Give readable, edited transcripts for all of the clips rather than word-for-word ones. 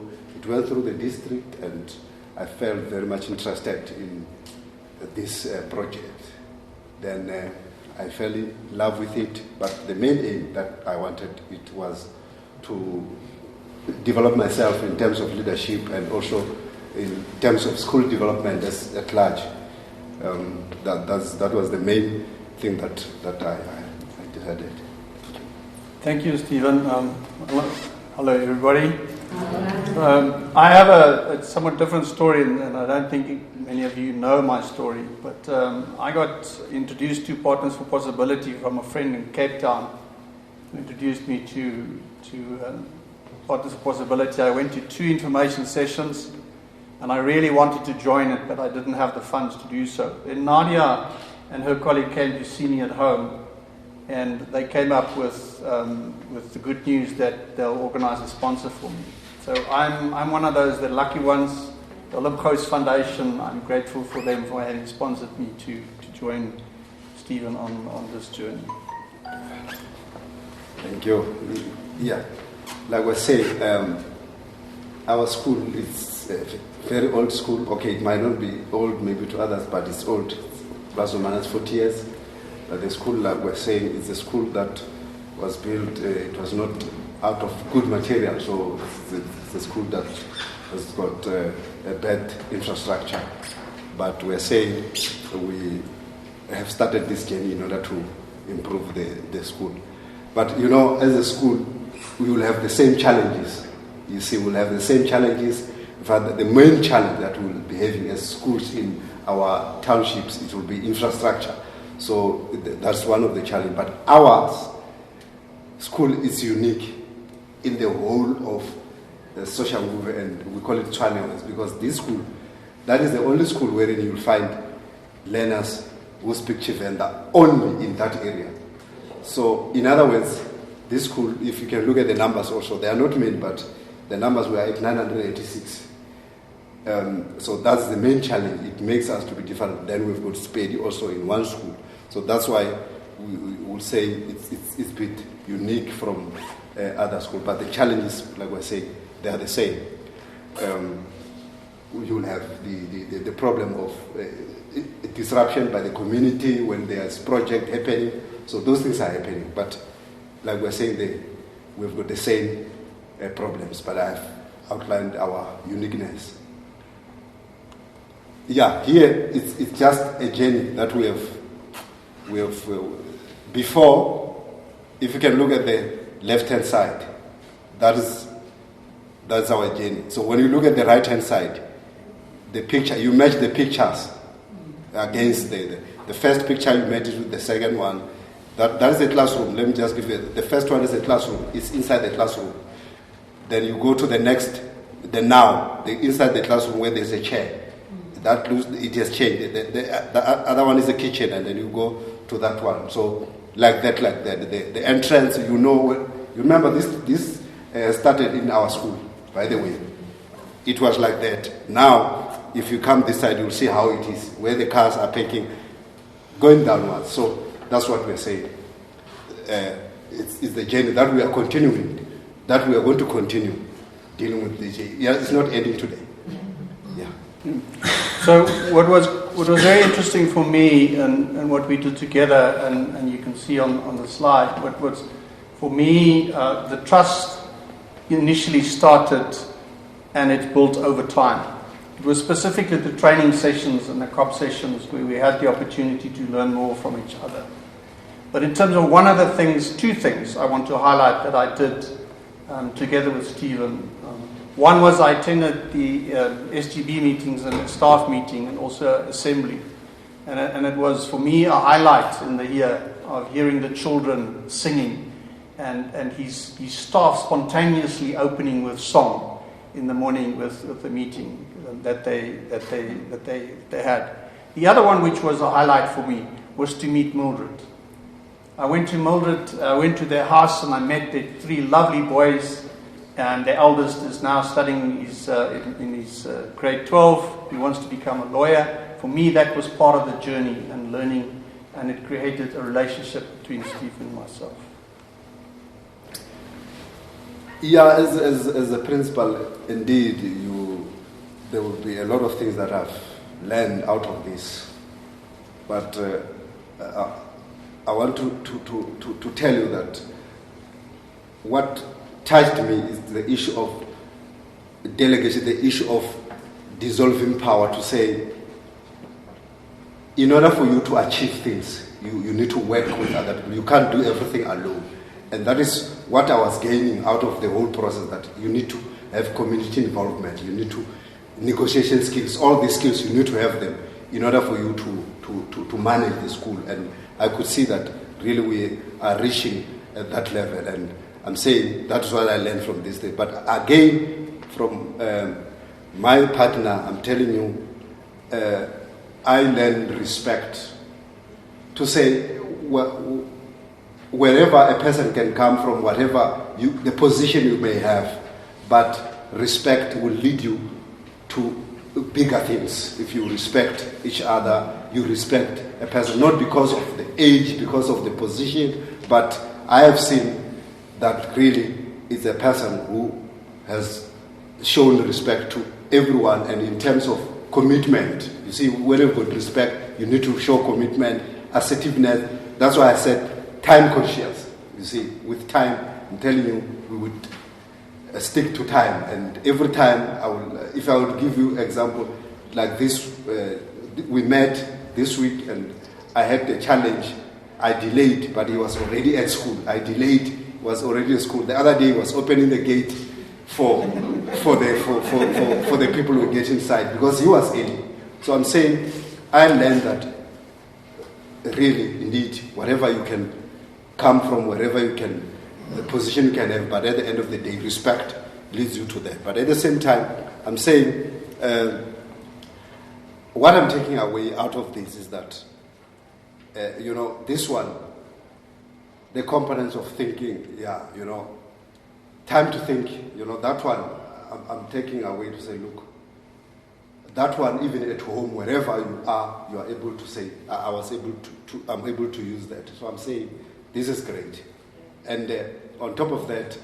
So it went through the district, and I felt very much interested in this project. Then I fell in love with it, but the main aim that I wanted it was to develop myself in terms of leadership and also in terms of school development at large. That was the main thing that I decided. Thank you, Stephen. Hello, everybody. I have a somewhat different story, and I don't think many of you know my story, but I got introduced to Partners for Possibility from a friend in Cape Town who introduced me to Partners for Possibility. I went to 2 information sessions, and I really wanted to join it, but I didn't have the funds to do so. Then Nadia and her colleague came to see me at home, and they came up with the good news that they'll organize a sponsor for me. So I'm one of those, the lucky ones. The Olympkos Foundation, I'm grateful for them for having sponsored me to join Stephen on this journey. Thank you. Yeah, like I was saying, our school is a very old school. Okay, it might not be old maybe to others, but it's old, plus or minus 40 years. But the school, like we're saying, is a school that was built, it was not out of good material, so it's a school that has got a bad infrastructure. But we're saying we have started this journey in order to improve the school. But you know, as a school, we will have the same challenges. You see, we'll have the same challenges. In fact, the main challenge that we'll be having as schools in our townships, it will be infrastructure. So that's one of the challenges. But our school is unique in the whole of the social movement, and we call it Tshwane, because this school, that is the only school wherein you'll find learners who speak Tshivenda only in that area. So in other words, this school, if you can look at the numbers also, they are not many, but the numbers were at 986. So that's the main challenge. It makes us to be different. Then we've got Spedi also in one school. So that's why we will say it's a bit unique from other schools. But the challenges, like I say, they are the same. You will have the problem of disruption by the community when there's project happening. So those things are happening. But like we're saying, we've got the same problems. But I've outlined our uniqueness. Yeah, here it's just a journey that we have before. If you can look at the left-hand side, that's our journey. So when you look at the right-hand side, the picture, you match the pictures against the first picture, you match it with the second one. That is the classroom. Let me just give you, the first one is the classroom. It's inside the classroom. Then you go to the next, inside the classroom where there's a chair. That looks, it has changed. The other one is the kitchen, and then you go to that one. So like that. The entrance, you remember this started in our school, by the way. It was like that. Now, if you come this side, you'll see how it is, where the cars are parking, going downwards. So that's what we're saying. It's the journey that we are continuing, that we are going to continue dealing with this. Yeah, it's not ending today. Yeah. So what was very interesting for me and what we did together, and you can see on the slide, what was for me, the trust initially started and it built over time. It was specifically the training sessions and the COP sessions where we had the opportunity to learn more from each other. But in terms of two things I want to highlight that I did together with Stephen. One was I attended the SGB meetings and the staff meeting and also assembly. And it was for me a highlight in the year of hearing the children singing and his staff spontaneously opening with song in the morning with the meeting that they had. The other one, which was a highlight for me, was to meet Mildred. I went to Mildred, I went to their house and I met the 3 lovely boys. And the eldest is now studying in his grade 12. He wants to become a lawyer. For me, that was part of the journey and learning, and it created a relationship between Steve and myself. Yeah, as a principal, indeed, there will be a lot of things that I've learned out of this. But I want to tell you that what touched me is the issue of delegation, the issue of dissolving power, to say, in order for you to achieve things, you need to work with other people. You can't do everything alone. And that is what I was gaining out of the whole process, that you need to have community involvement, you need to negotiation skills, all these skills, you need to have them in order for you to manage the school. And I could see that really we are reaching at that level. And I'm saying that's what I learned from this day. But again, from my partner, I'm telling you, I learned respect. To say, wherever a person can come from, whatever the position you may have, but respect will lead you to bigger things. If you respect each other, you respect a person, not because of the age, because of the position, but I have seen that really is a person who has shown respect to everyone, and in terms of commitment, you see, when you've got respect, you need to show commitment, assertiveness. That's why I said time conscious. You see, with time, I'm telling you, we would stick to time. And every time, if I would give you example, like this, we met this week and I had the challenge. I delayed, but he was already at school. I delayed, he was already at school. The other day, he was opening the gate for the people who get inside, because he was ill. So I'm saying, I learned that really, indeed, wherever you can come from, wherever you can, the position you can have, but at the end of the day, respect leads you to that. But at the same time, I'm saying, what I'm taking away out of this is that, this one, the components of thinking, time to think, that one, I'm taking away to say, look, that one, even at home, wherever you are able to say, I'm able to use that. So I'm saying, this is great. And on top of that,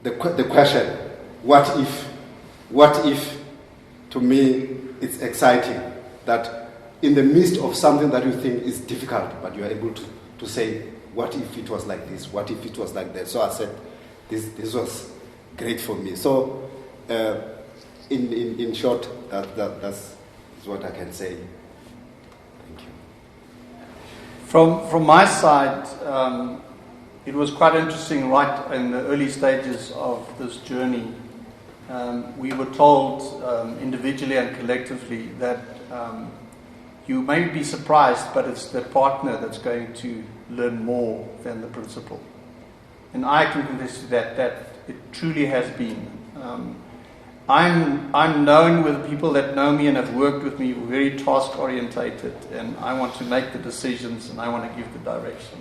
the question, what if, to me, it's exciting that in the midst of something that you think is difficult, but you are able to say, what if it was like this? What if it was like that? So I said, this was great for me. So, in short, that's what I can say. Thank you. From my side, it was quite interesting right in the early stages of this journey. We were told individually and collectively that you may be surprised, but it's the partner that's going to learn more than the principal. And I can confess to that it truly has been. I'm known with people that know me and have worked with me, very task orientated, and I want to make the decisions and I want to give the direction.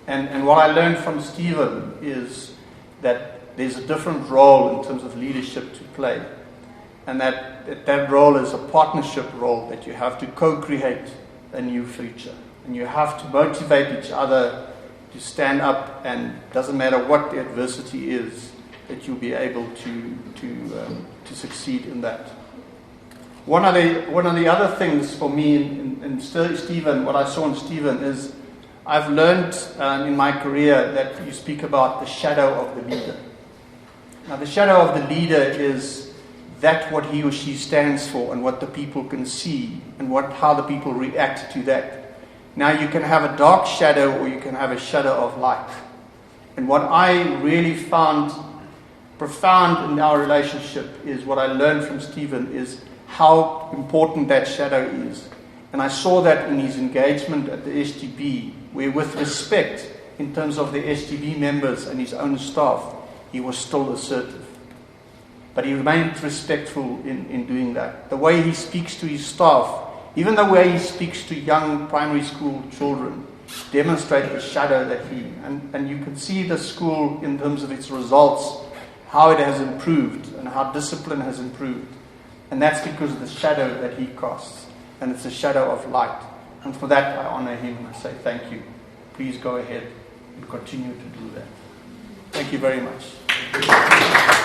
And what I learned from Stephen is that there's a different role in terms of leadership to play, and that role is a partnership role, that you have to co-create a new future, and you have to motivate each other to stand up, and doesn't matter what the adversity is, that you'll be able to succeed in that. One of the other things for me in Stephen, what I saw in Stephen is, I've learned in my career that you speak about the shadow of the leader. Now, the shadow of the leader is that what he or she stands for and what the people can see and how the people react to that. Now, you can have a dark shadow or you can have a shadow of light. And what I really found profound in our relationship is what I learned from Stephen is how important that shadow is. And I saw that in his engagement at the SGB, where with respect in terms of the SGB members and his own staff, he was still assertive. But he remained respectful in doing that. The way he speaks to his staff, even the way he speaks to young primary school children, demonstrate the shadow that and you can see the school in terms of its results, how it has improved and how discipline has improved. And that's because of the shadow that he casts. And it's a shadow of light. And for that, I honor him and I say thank you. Please go ahead and continue to do that. Thank you very much.